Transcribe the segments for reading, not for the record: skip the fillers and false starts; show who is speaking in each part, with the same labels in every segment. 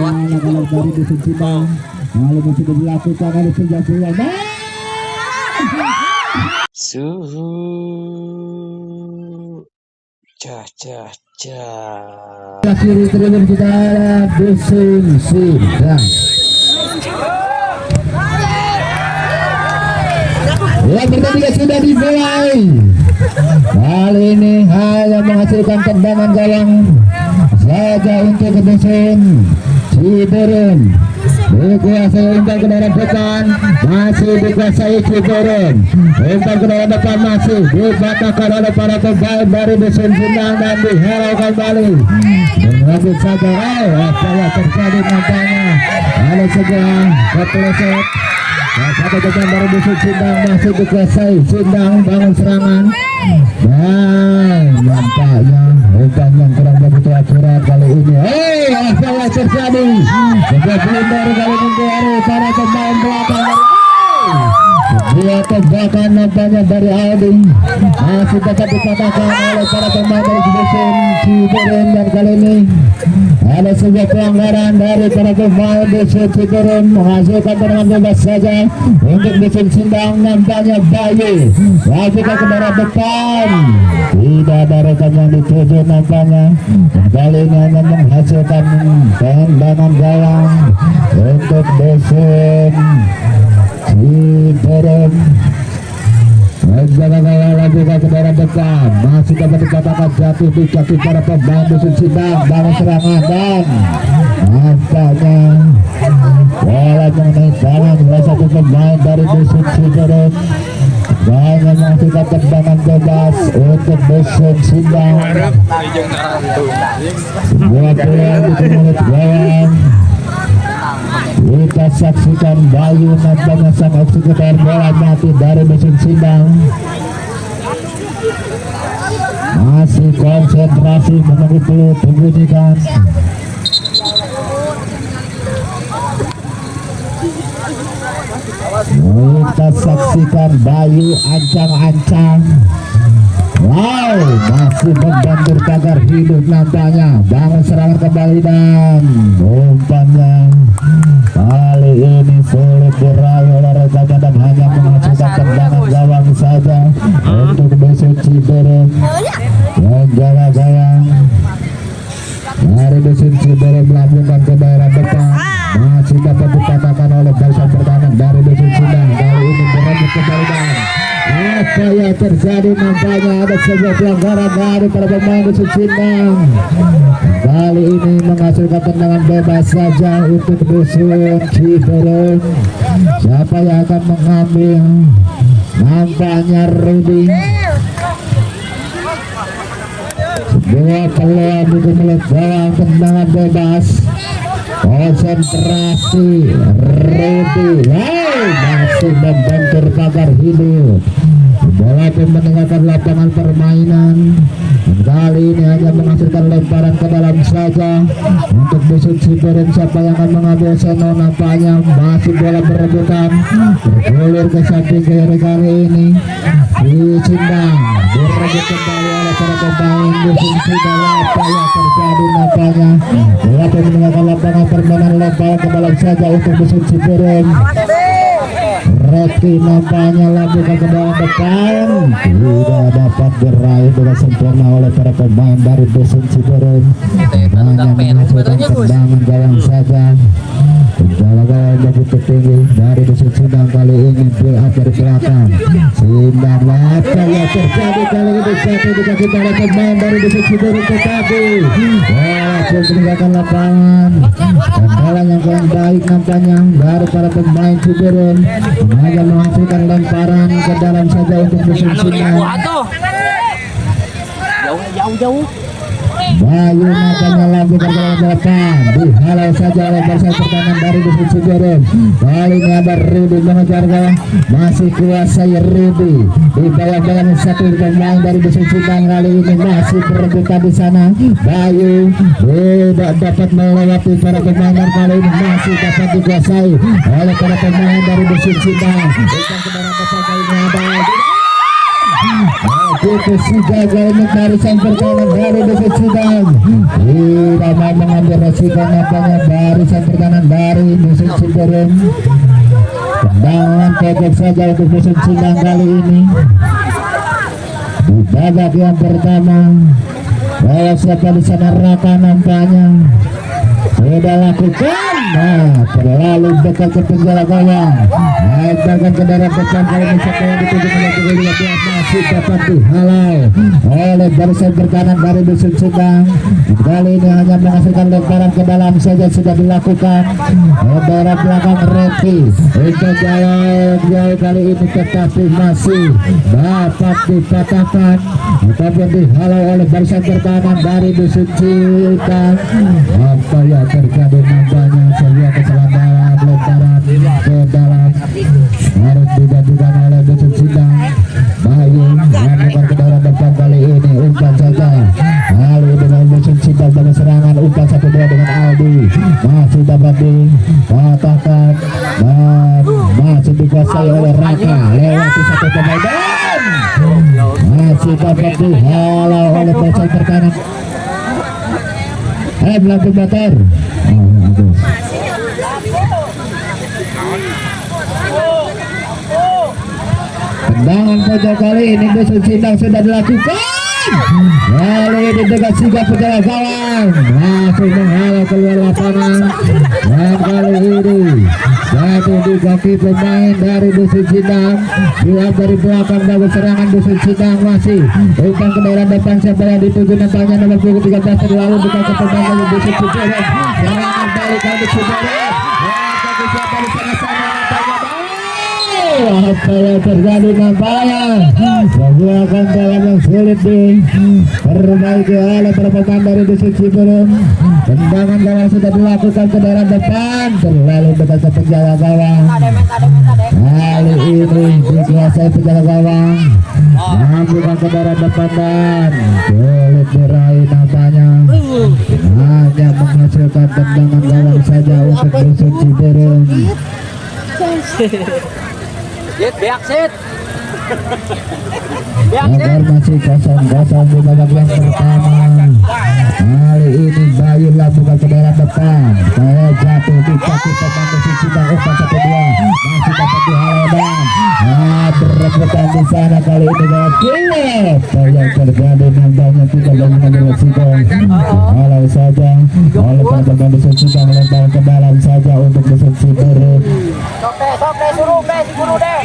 Speaker 1: kalau dari Dusun Cibang lalu sudah dilakukan oleh penjagaan
Speaker 2: suhu caca
Speaker 1: kiri tribun kita Dusun Cibang. Ya, pertandingan sudah dimulai. Kali ini hanya menghasilkan tendangan gawang saja untuk Dusun Ciberem. Dikuasai umpan ke dalam depan, masih dikuasai Ciberem. Umpan ke dalam depan masih dibatakan oleh para pemain dari Dusun Cibang dan dihalau kembali. Mengambil saja, apa yang terjadi nampaknya ada sebuah kepleset. Satu tekan dari Dusun Cibang masih dikuasai. Cibang bangun serangan dan nampaknya umpan yang kurang begitu akurat kali ini. Apa yang terjadi? Sebuah blunder kali ini dari para pemain belakang. Dua tebakan nampaknya dari Aldi masih dapat dikatakan oleh para pemain dari Dusun Ciberem, dan kali ini ada sebuah pelanggaran dari para pemain Dusun Ciberem menghasilkan tendangan bebas saja untuk Dusun Cibang. Nampaknya Bayu lakukan ke arah depan, tidak ada rekan yang dituju nampaknya, dan kali ini hanya menghasilkan tendangan gawang untuk Dusun Ciberem. Jangan lakukan ke daerah depan, masih dapat dikatakan jatuh di kaki para pemain Dusun Cibang. Bangun serangan dan nampaknya bola mengenai tangan salah satu pemain dari Dusun Ciberem. Banyak menghasilkan tendangan bebas untuk Dusun Cibang. Sebuah peluang di mulut gawang. Kita saksikan Bayu nampaknya sang eksekutor bola mati dari Dusun Cibang. Masih konsentrasi menunggu peluit dibunyikan. Kita saksikan Bayu ancang-ancang. Wow, masih membantu pagar hidup nampaknya. Bangun serangan kembali dan umpannya kali ini sulit diraih oleh rekannya dan hanya menghasilkan tendangan gawang saja untuk Dusun Ciberem. Dan gawang dari Dusun Ciberem melambungkan ke daerah depan, masih dapat dikatakan oleh barisan pertahanan dari Dusun Cibang. Kali ini berebut kembali dan apa yang terjadi? Nampaknya ada sebuah pelanggaran dari para pemain Dusun Cibang. Kali ini menghasilkan tendangan bebas saja untuk Dusun Ciberem. Siapa yang akan mengambil? Nampaknya Rudi. Sebuah peluang di mulut gawang, tendangan bebas. Konsentrasi Rudi. Masih membentur pagar hidup. Bola pun meninggalkan lapangan permainan. Dan kali ini hanya menghasilkan lemparan ke dalam saja untuk Dusun Ciberem. Siapa yang akan mengambil sono? Nampaknya masih bola berebutan, bergulir ke samping kiri. Kali ini di Cibang direbut kembali oleh para pemain Dusun Cibang. Apa yang terjadi? Nampaknya bola pun meninggalkan lapangan permainan, lemparan ke dalam saja untuk Dusun Ciberem. Reti nampaknya lakukan ke dalam depan, tidak dapat diraih dengan sempurna oleh para pemain dari Dusun Ciberem. Hanya menghasilkan tendangan gawang saja. Bola gawang begitu tinggi dari Dusun Cibang. Kali ini build up dari belakang. Cibang, apa yang terjadi kali ini? Satu dikasih para pemain dari Dusun Ciberem, tetapi bola pun meninggalkan lapangan. Bola yang kurang baik nampaknya dari para pemain Ciberem, hanya menghasilkan lemparan ke dalam saja untuk Dusun Cibang.
Speaker 2: Jauh.
Speaker 1: Bayu nampaknya lagi ke dalam depan, dihalau saja oleh barisan pertahanan dari Dusun Ciberem. Kali ini ada Rudi mengejar gawang, masih kuasai Rudi. Di bawah satu pemain dari Dusun Cibang. Kali ini masih berebutan di sana. Bayu tidak dapat melewati para pemain, dan kali ini masih dapat dikuasai oleh para pemain dari Dusun Cibang. Bukan ke dalam depan, kali ini ada begitu sudah kali barisan pertahanan dari Dusun Sidang tidak mau mengambil resiko nampaknya barisan pertahanan dari Dusun Ciberem. Tendangan pojok saja untuk Dusun Sidang kali ini di babak yang pertama. Siapa di sana Raka nampaknya sudah lakukan, terlalu dekat ke penjara gawang. Bahkan kendaraan depan kali ini siapa yang dituju menuju kedua belah masih dapat dihalau oleh barisan pertahanan dari Dusun Sidang. Kali ini hanya menghasilkan lemparan ke dalam saja sudah dilakukan. Daerah belakang Repi untuk jauh kali ini tetapi masih dapat dipatahkan ataupun dihalau oleh barisan pertahanan dari Dusun Sidang. Apa yang terjadi nampaknya sebuah kesalahan lemparan ke dalam harus digantikan oleh Dusun Sidang. Bayu melakukan ke dalam depan kali ini umpan saja. Kali ini dengan Dusun Sidang dalam serangan umpan 1-2 dengan Aldi masih dapat dipatahkan dan masih dikuasai oleh Raka lewati satu pemain dan masih dapat dihalau oleh barisan pertahanan. Belakang motor. Tendangan pojok kali ini Dusun Sidang sudah dilakukan. Kali ini dekat sigap penjara gawang langsung menghalau keluar lapangan dan kali ini jatuh di kaki pemain dari Dusun Sidang. Lihat dari belakang bagus serangan Dusun Sidang masih umpan ke daerah depan siapa yang dituju nampaknya nomor 13 terlalu dekat ke pemain dari Dusun Sidang. Serangan balik kali Sidang. Tapi siapa di sana-sana apa yang terjadi nampaknya sebuah kantoran yang sulit diperbaiki oleh pemain dari Dusun Ciberem. Tendangan gawang sudah dilakukan ke daerah depan terlalu dekat ke penjara gawang. Kali ini dikuasai penjara gawang bukan ke daerah depan dan sulit diraih nampaknya hanya menghasilkan tendangan gawang saja untuk Dusun Ciberem.
Speaker 2: Biak sit.
Speaker 1: Agar masih kosong-kosong di babak yang pertama. Kali ini Bayu lakukan ke daerah depan. Saya jatuh di kaki pemain Dusun Sidang umpan 1-2 masih dapat dihalau dan berebutan di sana kali ini gawat kilat. Apa yang terjadi nampaknya tidak lagi mengambil resiko. Halau saja oleh pemain Dusun Sidang lempar ke dalam saja untuk Dusun Ciberem.
Speaker 2: Sok deh suruh deh.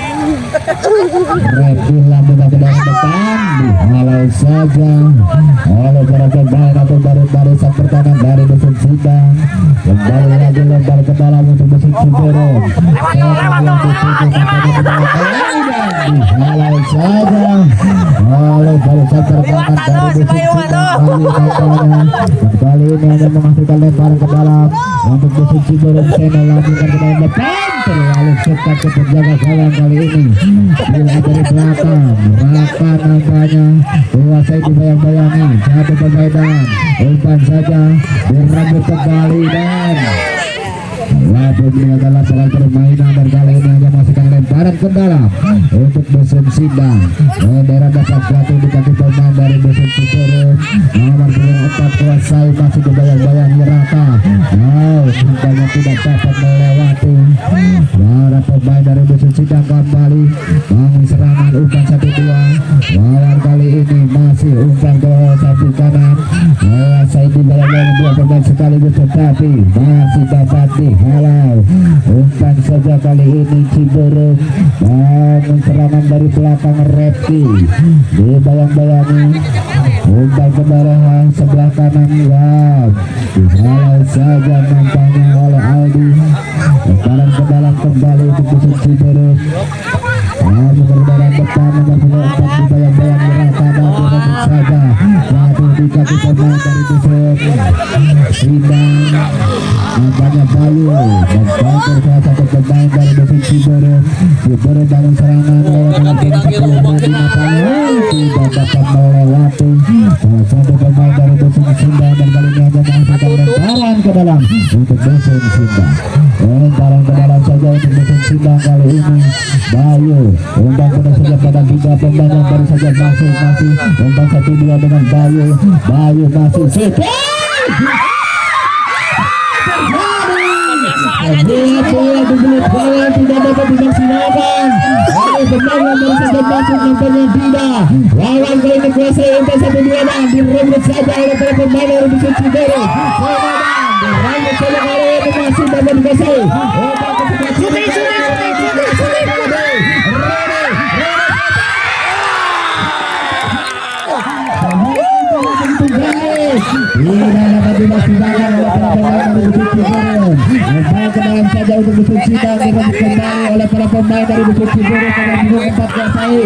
Speaker 1: Repi lakukan ke dalam depan dihalau saja oleh para pemain atau barisan pertahanan dari Dusun Sidang. Kembali lagi lempar ke dalam untuk Dusun Ciberem. Yang dituju dihalau saja oleh barisan pertahanan dari Dusun Sidang. Kembali ini hanya menghasilkan lemparan ke dalam untuk Dusun Ciberem. Sena lakukan ke dalam depan terlalu dekat ke penjaga gawang kali ini. Bila dari belakang Raka nampaknya kuasai dibayang-bayangi satu permainan umpan saja dirambut kembali dan walaupun ini adalah lapangan permainan dan kali ini hanya masukkan lemparan ke dalam untuk Dusun Sidang. Daerah dapat jatuh di kaki pemain dari Dusun Ciberem. Nomor 4 kuasai masih dibayang-bayangi Raka. Umpannya tidak dapat melewati para pemain dari Dusun Sidang. Kembali bangun serangan umpan 1-2. Lawan kali ini masih umpan ke samping kanan. Kuasai dibayang-bayangi dua pemain sekaligus tetapi masih dapat dihalau. Umpan saja kali ini Ciberem bangun serangan dari belakang Repi dibayang-bayangi umpan ke daerah sebelah kanan ya dihalau saja nampaknya oleh Aldi. Sekarang ke dalam kembali untuk Dusun Ciberem. Berdarah depan nomor 4 dibayang-bayangi Raka dan direbut saja jatuh di kaki pemain dari Dusun Sidang. Nampaknya Bayu dan counter salah satu pemain dari Dusun Ciberem. Ciberem bangun serangan lewat nomor 10 Rudi nampaknya tidak dapat melewati salah satu pemain dari Dusun Sidang dan kali ini hanya menghasilkan lemparan ke dalam untuk Dusun Sidang. Lemparan ke dalam saja untuk Dusun Simbang kali ini Bayu umpan pada saja pada 3 pemain yang baru saja masih umpan 1-2 dengan Bayu masih shoot. Bola tidak dapat dimaksimalkan. Tendangan baru saja masuk nampaknya tidak. Lawan kali ini kuasa umpan 1-2 dan dirembut saja oleh para pemain dari Dusun Ciberem. Dirembut saja kali ini masih dapat dikuasai. Tidak dapat dimaksimalkan oleh para pemain dari Dusun Ciberem. Umpan ke dalam saja untuk Dusun Ciberem dirembut kembali oleh para pemain dari Dusun Ciberem pada minum 4 kuasai.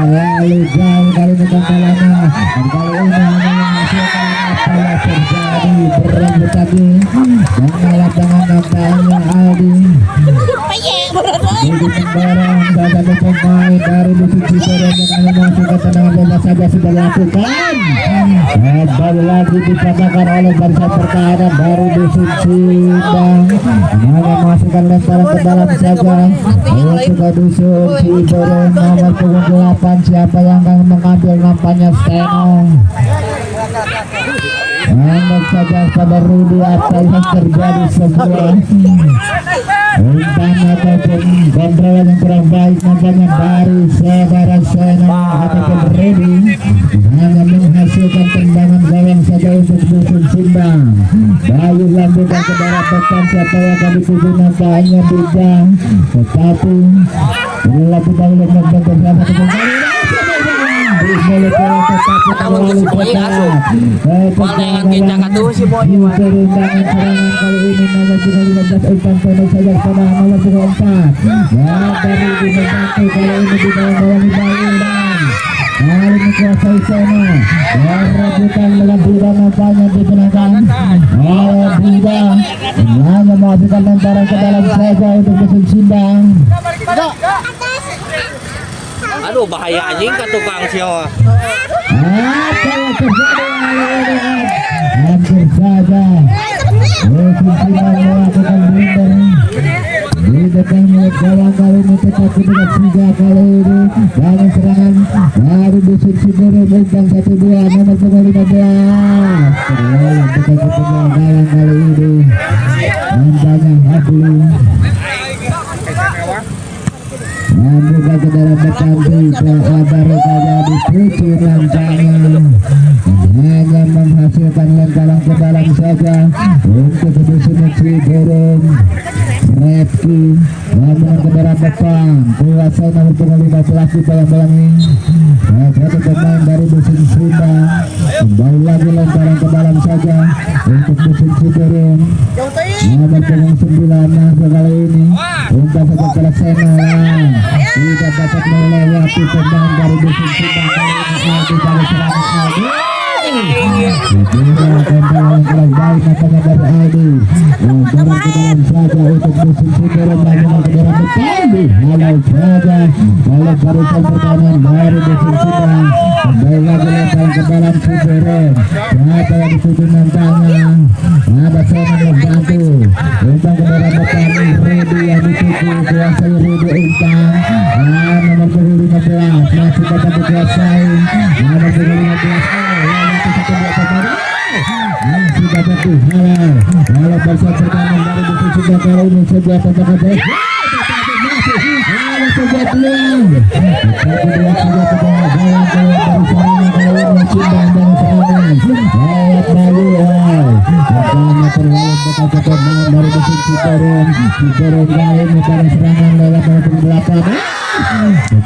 Speaker 1: Lalu jauh kali ini kantalannya. Dan kali ini hanya menghasilkan apa yang terjadi berembut lagi. Dan malah dengan nampaknya Aldi. Jadi mendorong salah satu pemain dari Dusun Ciberem yang hanya menghasilkan tendangan bebas saja sudah dilakukan. Kembali lagi dipatahkan oleh barisan pertahanan dari Dusun Ciberem. Hanya masukkan lemparan ke dalam saja untuk Dusun Ciberem nomor punggung 8. Siapa yang akan mengambil nampaknya Steno. Anak saja pada Rudi apa yang terjadi sebuah umpan ataupun kontrol yang kurang baik nampaknya dari saudara Steno ataupun Rudi hanya menghasilkan tendangan gawang saja untuk Dusun Simbang. Bayu lanjutkan ke daerah depan, siapa yang akan dituju nampaknya Bidang, tetapi lebih dahulu membentuk salah satu pemain terlalu ketat. Perintangan serangan kali ini nomor 15 umpan pendek saja pada nomor 24. Dan dari membantu kali ini di bawah Bayu kali ini kuasai Seno. Rebutan dengan Bida nampaknya digunakan oleh Bida. Hanya memasukkan lemparan ke dalam saja untuk Dusun Simbang.
Speaker 2: Aduh bahaya anjing ke tukang sio.
Speaker 1: Apa yang terjadi hampir saja Dusun Simbang melakukan blunder di depan milik gawang kali ini, tetapi dengan 3 kali ini banyak serangan dari Dusun Ciberem umpan 1-2 nomor 15 terlalu dekat ke tengah gawang kali ini nampaknya Hablu membuka ke dalam depan tidak ada rekanya dipuji nampaknya hanya menghasilkan lemparan ke dalam saja untuk Dusun Ciberem. Redki namun ke dalam depan kuasai nomor punggung 15 dibayang-bayangi satu pemain dari Dusun Simbang. Kembali lagi lemparan ke dalam saja untuk Dusun Ciberem nomor punggung 9 masuk kali ini umpan saja ke Seno tidak dapat melewati pemain dari Dusun Simbang kali ini Aldi dari serangan Aldi. Tendangan yang kurang baik nampaknya dari Aldi. Dorong ke dalam saja untuk Dusun Ciberem namun ke dalam depan dihalau saja oleh barisan pertahanan dari Dusun Simbang. Kembali lagi lemparan ke dalam Ciberem. Siapa yang dituju nampaknya ada Seno membantu umpan ke dalam depan Rudi yang dituju kuasai Rudi umpan nomor punggung 15 masih dapat dikuasai nomor punggung 15 masih dapat dihalau oleh barisan pertahanan dari Dusun Simbang kali ini sebuah tendangan baik ada sebuah peluang tetapi dia sudah kebawa gawang dari serangan kali ini Simbang dan serangan lewat Bayu pertama terlalu dekat ke pemain dari Dusun Ciberem. Ciberem kali ini pada serangan lewat nomor 8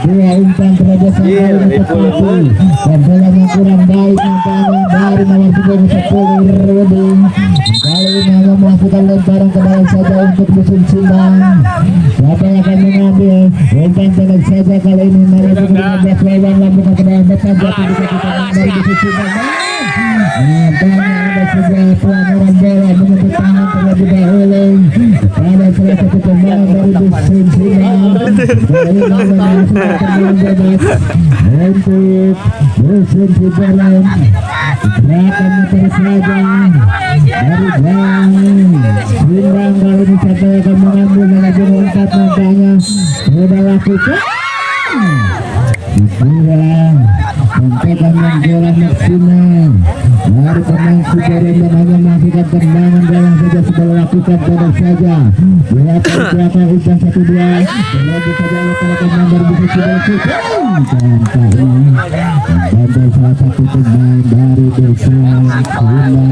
Speaker 1: sebuah umpan terobosan kali ini tetapi tendangan yang kurang baik nampaknya dari nomor 10 Rudi. Kali ini hanya melakukan lemparan ke dalam saja untuk Dusun Simbang. Siapa yang akan mengambil umpan pendek saja kali ini nomor 15 lewat lambungkan ke dalam depan jatuh di kaki tangan dari Dusun Simbang. Nampaknya ada sebuah pelanggaran bola menembus tangan terlebih dahulu pada salah satu pemain dari Dusun Simbang. Kali ini menghasilkan tendangan bebas untuk Dusun Ciberem. Gerakan muter saja dari belakang Simbang kali ini siapa yang akan mengambil manajer dilakukan. Kurang tentukan yang kurang maksimal dari pemain Ciberem dan hanya melakukan tendangan dalam saja sudah lakukan pendek saja dilakukan belakang umpan 1-2 terlebih saja oleh para pemain dari Bukit Ciberem dan kali membantu salah satu pemain dari Desa Sunda hanya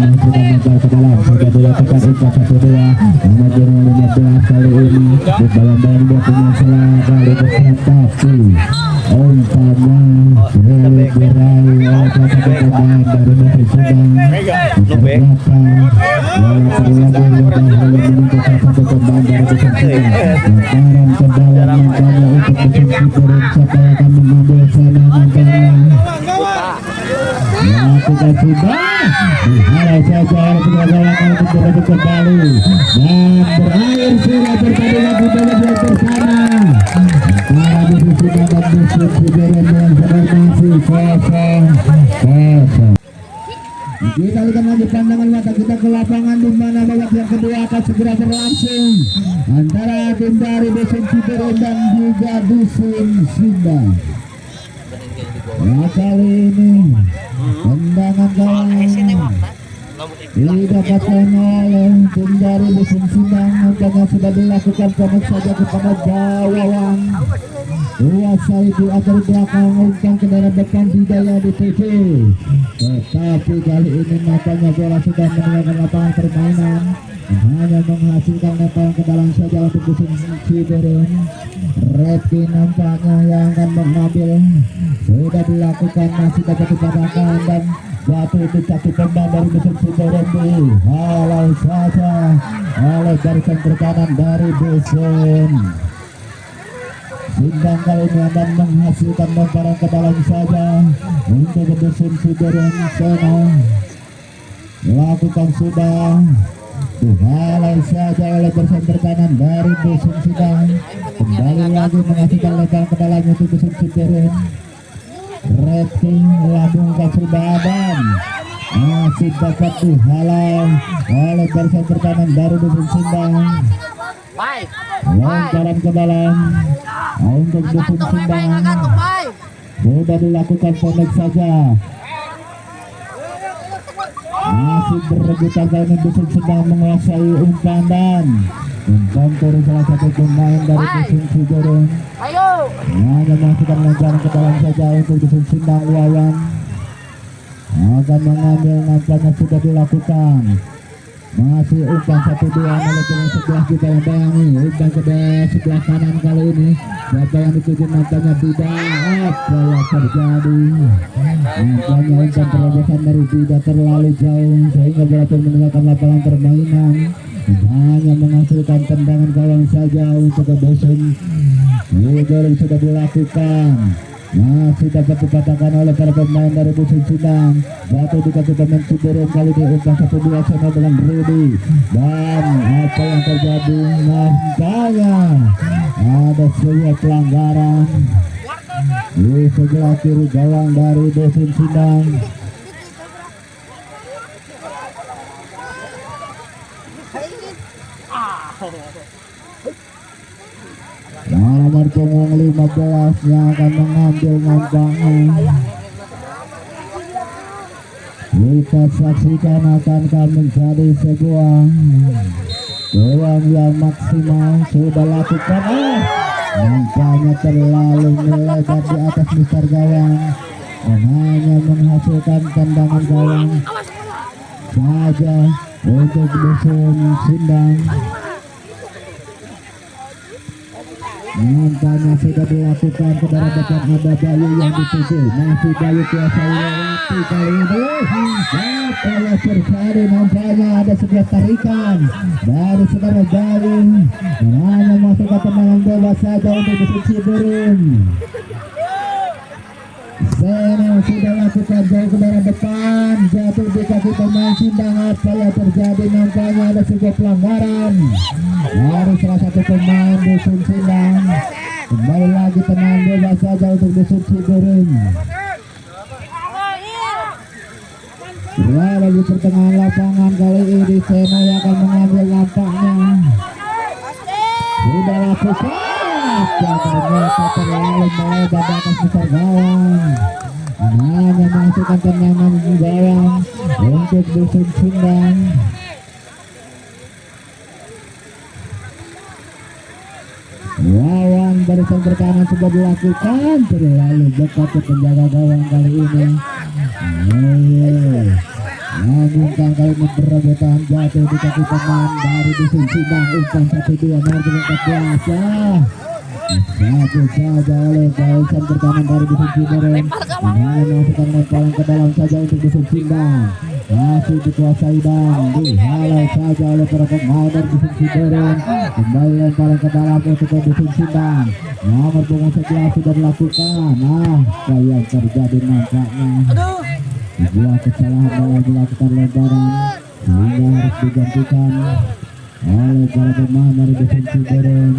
Speaker 1: masukkan membal ke dalam sudah dilakukan umpan 1-2 nomor 15 kali ini di dalam dia punya salah kali bersatu umpannya diraih oleh salah satu pemain dari Bukit Sunda ternyata walau terlalu hanya menyentuh salah satu pemain dari Bukit Sunda lemparan ke dalam nampaknya untuk Bukit Ciberem siapa yang akan mengambil sana nampaknya lakukan sudah dihalau saja oleh kedua gawang untuk berebut kembali dan berakhir sudah pertandingan di babak bersama antara Bukit Sunda dan Bukit Ciberem yang berformasi 0-0. Kita lihat lagi pandangan mata kita ke lapangan di mana babak yang kedua akan segera berlangsung antara tim dari Dusun Ciberem dan juga Dusun Sunda. Kali ini tendangan gawang didapatkan oleh tim dari Dusun Sunda, nampaknya sudah dilakukan pendek saja kepada gawang kuasai di akhir belakang umpan ke daerah depan Hidayah di TV, tetapi kali ini nampaknya bola sudah meninggalkan lapangan permainan hanya menghasilkan lemparan ke dalam saja untuk Dusun Ciberem. Repi nampaknya yang akan mengambil sudah dilakukan masih dapat dipatahkan dan jatuh itu satu pemain dari Dusun Ciberem dihalau saja oleh barisan pertahanan dari Dusun Sunda. Kali ini akan menghasilkan lemparan ke dalam saja untuk Dusun Ciberem. Seno lakukan sudah dihalau saja oleh barisan pertahanan dari Dusun Sunda. Kembali lagi menghasilkan lemparan ke dalam untuk Dusun Ciberem. Rating lambungkan sudah Adam masih dapat dihalau oleh barisan pertahanan dari Dusun Sunda. Lontaran ke dalam untuk Dusun Sunda sudah dilakukan pendek saja, masih berebutan kali Dusun Sunda menguasai umpan dan mencontoh salah satu pemain dari Dusun Ciberem. Hanya masukkan lemparan ke dalam saja untuk Dusun Sunda. Wawan akan mengambil, nampaknya sudah dilakukan masih umpan 1-2 oleh pemain sebelah kita yang bayangi umpan ke sebelah kanan. Kali ini siapa yang dituju nampaknya tidak apa yang terjadi, nampaknya umpan terobosan dari tidak terlalu jauh sehingga bola pun meninggalkan lapangan permainan hanya menghasilkan tendangan gawang saja untuk Dusun Ciberem. Sudah dilakukan masih dapat dikatakan oleh para pemain dari Dusun Sunda. Jatuh di kaki pemain Ciberem kali ini umpan 1-2 sana dengan Rudy dan apa yang terjadi nampaknya ada sebuah pelanggaran di sebelah kiri gawang dari Dusun Sunda. Nomor punggung 15 yang akan mengambil nampaknya kita saksikan akankah menjadi sebuah gawang yang maksimal. Sudah lakukan nampaknya terlalu melebar di atas mistar gawang dan hanya menghasilkan tendangan gawang saja untuk Dusun Sunda. Nampaknya sudah dilakukan ke daerah depan ada Bayu yang dituju, masih Bayu kuasa lewati kali ini. Kalau terjadi nampaknya ada sebuah tarikan dari saudara Bayu dan hanya masuk ke tendangan bebas saja untuk Dusun Ciberem. Seno sudah lakukan jauh ke daerah depan, jatuh di kaki pemain Sindang. Apa yang terjadi nampaknya ada sebuah pelanggaran dari salah satu pemain Dusun Sindang. Kembali lagi tenang bebas saja untuk Dusun Ciberem. Berada di pertengahan lapangan kali ini Seno yang akan mengambil nampaknya. Sudah lakukan ternyata terlalu melebar di atas besar gawang. Hanya menghasilkan tendangan di gawang untuk Dusun Sindang. Lawan barisan pertahanan sudah dilakukan, terlalu dekat ke penjaga gawang kali ini. Namun kali ini perebutan jatuh di kaki pemain dari Dusun Sindang. Umpan 1-2 margin 14. Satu saja oleh barisan pertahanan dari Dusun Sindang. Memasukkan lemparan ke dalam saja untuk Dusun Sindang. Masih dikuasai dan dihalau saja oleh para pemain dari Dusun Sindang. Kembali lemparan ke dalam untuk Dusun Sindang. Nomor punggung 11 sudah dilakukan. Apa yang terjadi nampaknya sebuah kesalahan dalam dilakukan lemparan sehingga harus digantikan oleh para pemain dari Dusun Sindang.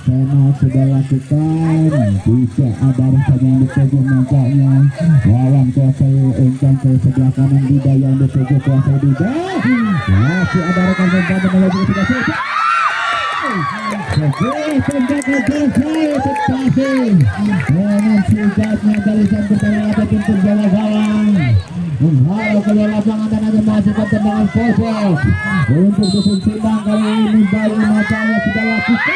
Speaker 1: Sena sudah lakukan, tidak ada rasanya yang dituju nampaknya. Lawan kuasai umpan ke sebelah kanan Dida yang dituju kuasai Dida. Masih ada rekan lemparan menuju ke sebelah selesai. Sebuah tembakan selesai terpasi dengan sigapnya barisan pertahanan ataupun penjaga gawang menghalau keluar lapangan dan hanya menghasilkan tendangan kosong untuk Dusun Sindang. Kali ini baru matanya sudah lakukan.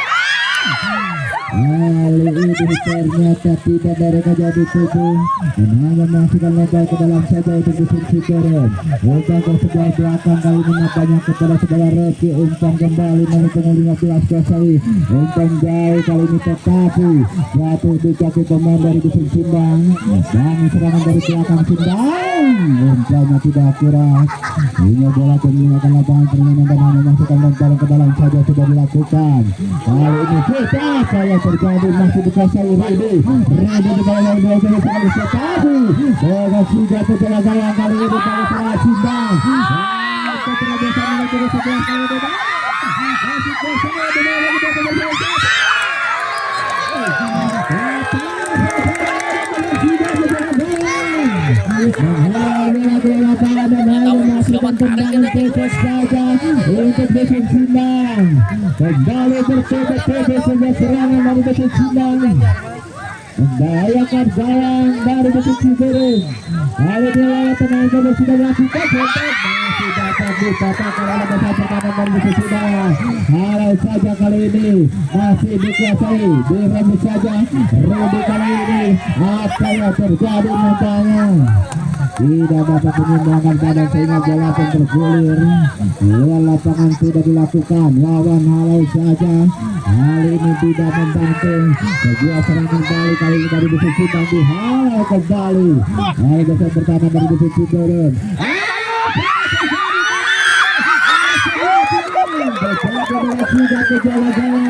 Speaker 1: Kali ini ternyata tidak ada kerja di tubuh dan hanya menghasilkan lebar ke dalam saja untuk Dusun Sindang. Umpan ke sebelah belakang kali ini nampaknya kepada saudara Reki. Umpan kembali nomor punggung 15 kuasai. Umpan jauh kali ini tetapi jatuh di kaki pemain dari Dusun Sindang. Dan serangan dari belakang Sindang. Umpannya tidak akurat. Ini bola meninggalkan lapangan permainan dan hanya memasukkan lemparan ke dalam saja sudah dilakukan. Kali ini kita saya terjadi masih dikuasai Redi di bawah bola sekali tetapi bola sudah terjadi gawang kali ini pada serangan Sindang. Keterobosan menuju ke sebelah kali ini masih kuasai di bawah untuk Dusun Sindang. Kembali bercoba-coba sebuah serangan dari Dusun Sindang. Membahayakan gawang dari Dusun Sindang. Kali ini lawan tenaga sudah melakukan kontak. Masih dapat dikatakan oleh beberapa dari Dusun Sindang. Halau saja kali ini masih dikuasai. Direbut saja. Rudi kali ini apa yang terjadi nampaknya tidak dapat menyeimbangkan badan sehingga bola pun tergulir. Luar lapangan sudah dilakukan. Lawan halau saja. Kali ini tidak membantu. Sebuah serangan balik kali ini dari Dusun Sindang dihalau kembali. Oleh dasar pertahanan dari Dusun Sindang. Sudah gejala-gala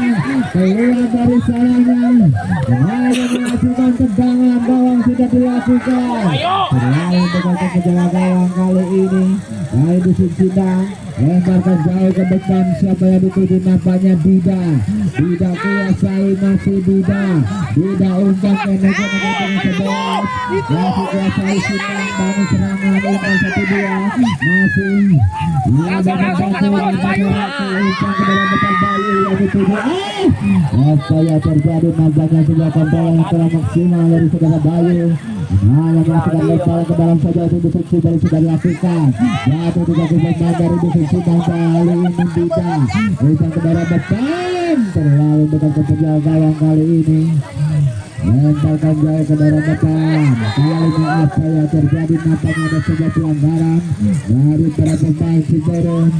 Speaker 1: keluar dari salahnya. Kemarin menghasilkan tendangan gawang sudah dilakukan. Terlalu dengan gejala gawang kali ini. Kali Dusun Sindang lemparkan jauh ke depan. Siapa yang dituju nampaknya Dida. Dida kuasai masih Dida. Dida umpan pendek dengan 11. Masih kuasai Sindang bangun serangan umpan 1-2. Masih ada membantu umpan ke dalam depan Bayu yang dituju. Apa yang terjadi nampaknya sebuah kontrol yang telah maksimal dari saudara Bayu. Hanya masukkan lemparan ke dalam saja untuk Dusun Sindang sudah dilakukan. Jatuh juga pemain dari Dusun Sindang kali ini Dida. Umpan ke dalam depan terlalu dekat ke penjaga gawang kali ini. Lemparkan jauh ke dalam depan. Kali ini apa yang terjadi nampaknya ada sebuah pelanggaran dari para pemain Sindang.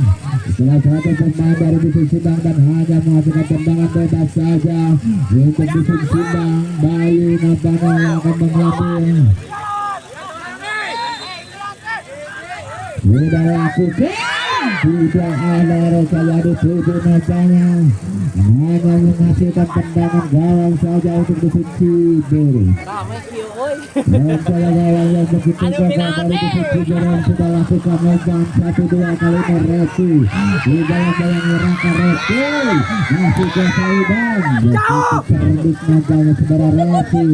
Speaker 1: Setelah 100 pemain dari Dusun Sindang dan hanya menghasilkan tendangan bebas saja untuk Dusun Sindang. Bayu nampaknya yang akan mengambil. Sudah lakukan. Tidak ada rasa yang dituju nampaknya. Hanya menghasilkan tendangan gawang saja untuk Dusun Sindang. Dan salah gawang yang begitu gagal dari Dusun Sindang sudah lakukan umpan 1-2 kali ini Reki. Di bayang-bayang Raka Reki masih kuasai dan begitu cerdik nampaknya saudara Reki.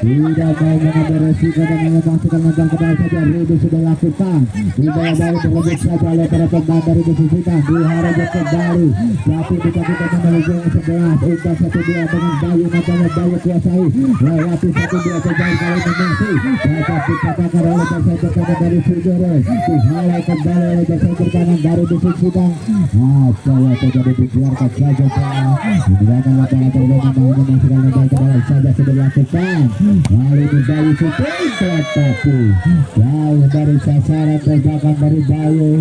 Speaker 1: Tidak mau mengambil resiko dan hanya masukkan umpan ke dalam saja. Redi sudah lakukan. Di bayang-bayang terlebih saja oleh pemain dari Dusun Cina diharapkan kembali tapi dicatatkan menuju 11 umpan 1-2 dengan Bayu namanya Bayu kuasai lewati 1-2 sejauh kali mengisi dapat dikatakan oleh bersaing kanan dari Sudoro dihalau kembali oleh bersaing kanan dari Dusun Cina apa yang terjadi dibiarkan saja menggunakan lapangan terbang memasukkan lebar ke dalam saja sudah dilakukan kali ini Bayu syuting tetapi jauh dari sasaran tembakan dari Bayu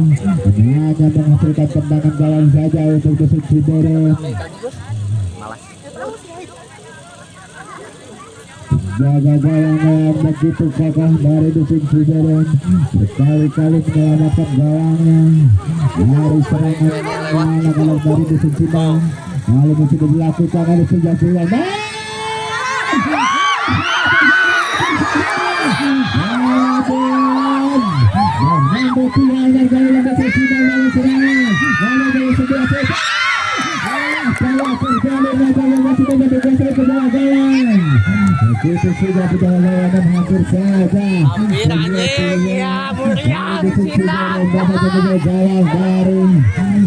Speaker 1: hanya menghasilkan tendangan gawang saja untuk Dusun Ciberem. Jaga gawang yang begitu kokoh dari Dusun Ciberem berkali-kali menyelamatkan gawangnya dari serangan anak-anak dari Dusun Ciberem. Hal ini sudah dilakukan oleh sejak bulan begitu sudah berjalan dan hampir saja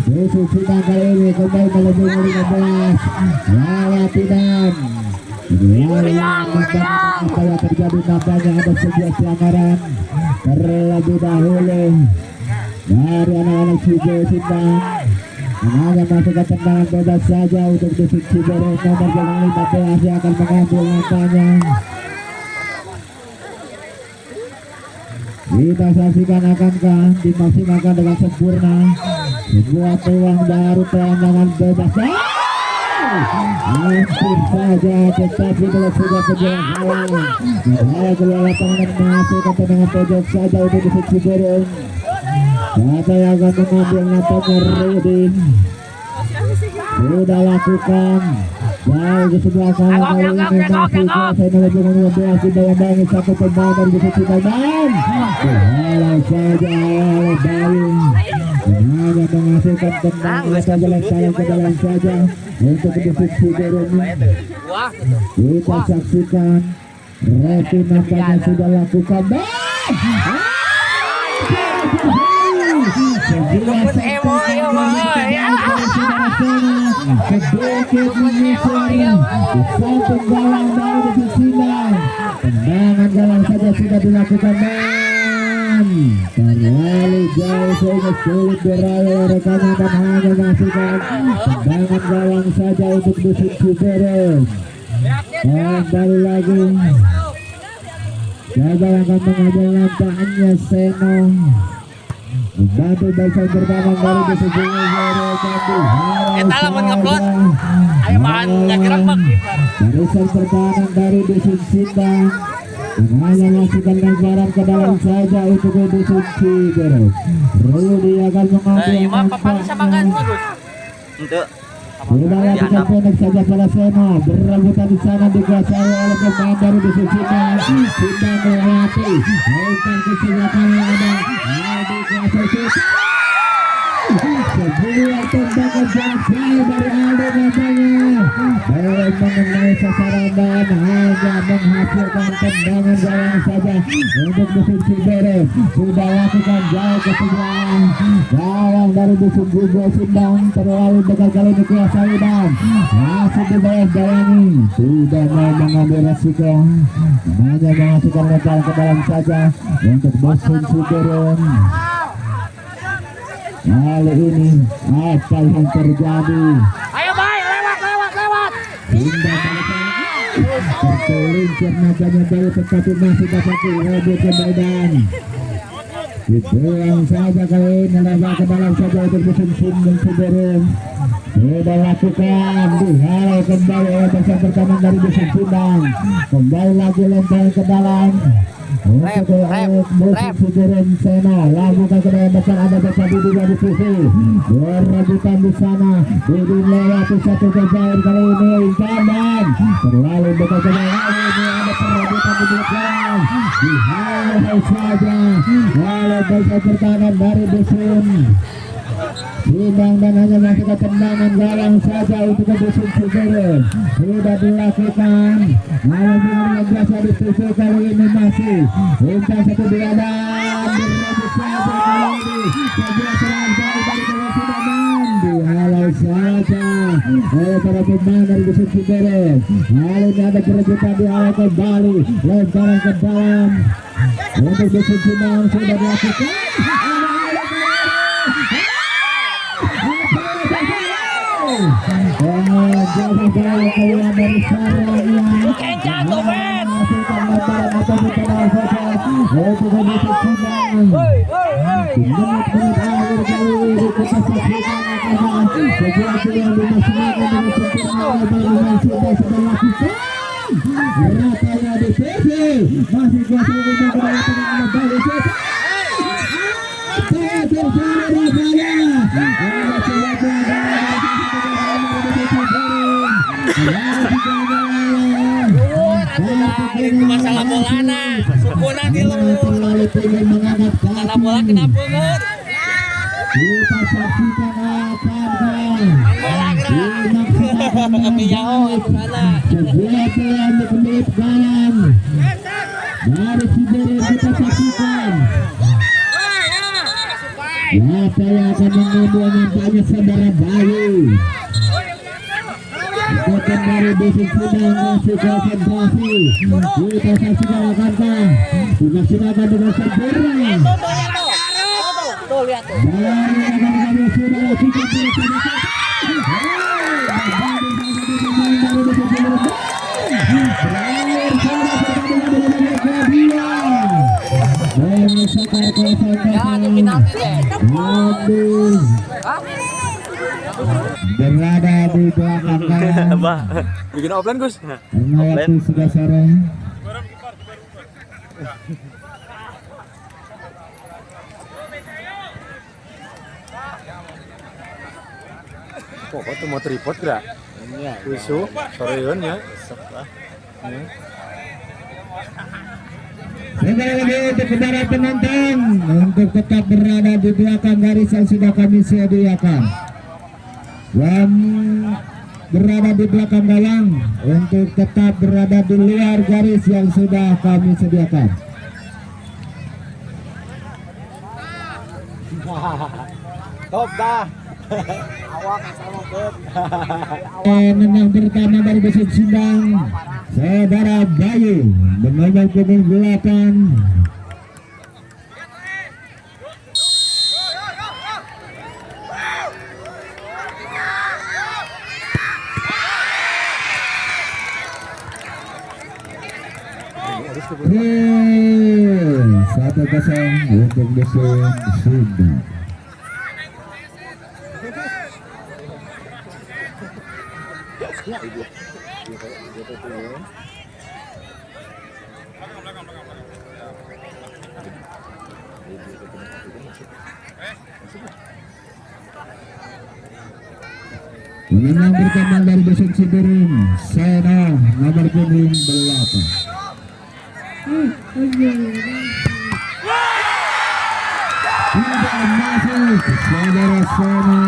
Speaker 1: Dusun Cina kali ini kembali melebih 15 Lawatinan apa yang terjadi nampaknya ada sebuah pelanggaran terlebih dahulu dari anak-anak Cibo Sindang hanya masukkan tendangan bebas saja untuk Dusun Ciberem nomor 15 yang akan mengambil nampaknya. Kita saksikan akankah dimaksimalkan dengan sempurna sebuah peluang baru tendangan bebas hampir saja tetapi kalau sudah berjalan halang keluar lapangan menghasilkan tendangan pojok saja untuk Dusun Ciberem. Siapa yang akan mengambil nampaknya Rudin sudah lakukan jauh ke sebelah kanan kali ini masih kuasa menuju 15 dibayang-bayangi satu pemain dari Dusun Ciberem halau saja oleh Bayu hanya menghasilkan tendangan saja sayang ke dalam saja untuk Dusun Ciberem. Kita saksikan Revi nampaknya sudah lakukan sedikit menyusul satu gawang dari Dusun Cina tendangan gawang saja sudah dilakukan terlalu jauh sehingga sulit diraih rekannya dan hanya menghasilkan tendangan gawang saja untuk Dusun Ciberem. Kembali lagi siapa yang akan mengambil nampaknya Seno membantu bersaing pertahanan dari Dusun Ciberem.
Speaker 2: Kita lawan ngeplot. Ayo bahan ngegerak bang.
Speaker 1: Barisan pertahanan dari Dusun Sindang hanya melakukan lemparan ke dalam saja untuk Dusun Ciberem. Rudi akan mengambil nampaknya. Sudah lakukan pendek saja pada Seno berebutan di sana dikuasai oleh pemain dari Dusun Cina. Sudah melewati umpan ke sebelah kanan ada dikuasai sebuah tembakan jarak jauh dari Aldo namanya belum mengenai sasaran dan hanya menghasilkan tendangan gawang saja untuk Dusun Ciberem. Sudah lakukan jauh ke sebelah gawang dari Dusun Sindang terlalu dekat kali ini kuasai dan masih dibayang-bayangi tidak mau mengambil resiko hanya menghasilkan lemparan ke dalam saja untuk Dusun Ciberem. Kali ini apa yang terjadi?
Speaker 2: Ayo bay, lewat.
Speaker 1: Hingga tergelincir nampaknya baru tetapi masih dapat direbut ke badan. Dibuang saja kali ini lewat ke dalam saja untuk Dusun Ciberem. Sudah lakukan dihalau kembali oleh bersaing pertahanan dari Dusun Sindang. Kembali lagi lempar ke dalam. Untuk Dusun Ciberem Seno lakukan ke dalam besar ada besar di dua divisi berebutan di sana Dudin lewati satu kejar kali ini incaran terlalu dekat ke dalam ini ada perebutan di belakang dihalau saja oleh besar pertahanan dari Dusun Sidang dan hanya masih ketendangan gawang saja untuk Dusun Ciberem. Sudah dilakukan. Malam yang biasa disusul kali ini masih Intan 1-2 dan berlanjut saja kali ini. Sebuah serangan jauh dari kewajiban dihalau saja oleh para pemain dari Dusun Ciberem. Kali ini ada kerebutan dihalau kembali. Lemparan ke dalam untuk Dusun Ciberem sudah dilakukan.
Speaker 2: Itu masalah bola nah, suku nanti lu. Masalah bola kenapa ngur?
Speaker 1: Kita saksikan
Speaker 2: Bola gerak. Kami jauh sana.
Speaker 1: sebuah menit dalam dari Ciberem kita saksikan. Siapa yang akan mengambil nampaknya saudara Bayu. Bukan dari Dusun Sidang masih konsentrasi. Kita saksikan akankah dimaksimalkan dengan sempurna.
Speaker 2: Tuh lihat tuh.
Speaker 1: Dari rekan-rekan sudah lakukan berada di belakang kanan.
Speaker 3: Bikin offline Gus.
Speaker 1: Melewati sudah sarang.
Speaker 3: Kok tuh mau tripod gerak? Iya. Wisu, soreun ya.
Speaker 1: Sekali lagi untuk para penonton untuk tetap berada di belakang garis yang sudah kami sediakan. Yang berada di belakang gawang untuk tetap berada di luar garis yang sudah kami sediakan.
Speaker 3: Top dah.
Speaker 1: Menang pertama dari Dusun Sidang saudara Bayu menambah pemain belakang. Satu kosong untuk Dusun Sidang. Menang pertama dari Dusun Ciberem, Sena nomor punggung 8. Tidak masuk saudara Sena.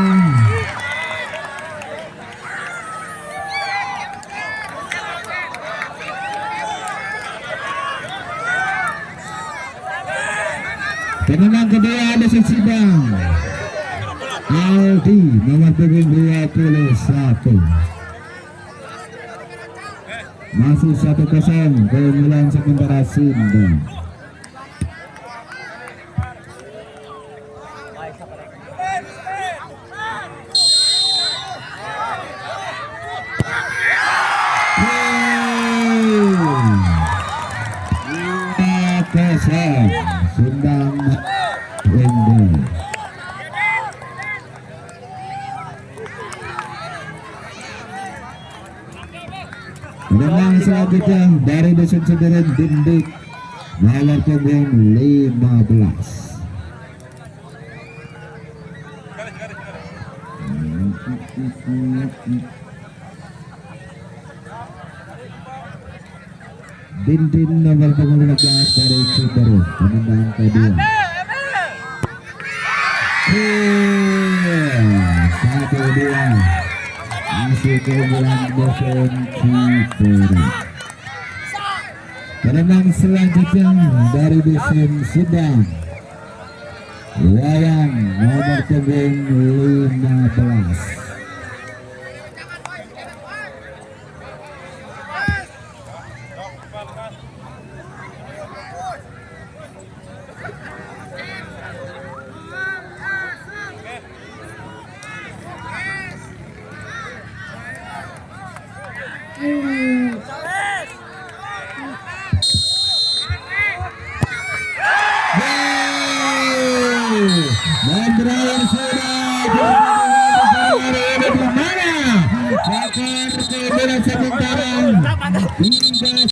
Speaker 1: Pemenang kedua Dusun Sidang, Aldi nomor punggung 21. Masih 1-0 keunggulan sementara Sindang. Sindang unggul. Menang selanjutnya dari Dusun Ciberem Dindik nomor punggung 15. Dindin nomor punggung 15 dari Ciberem pemenang kedua. untuk keunggulan dusun Ciberem. Penendang selanjutnya dari dusun Subang, Wayang nomor punggung 15. Dan berakhir sudah hari ini di mana? Akan kemudian sementara hingga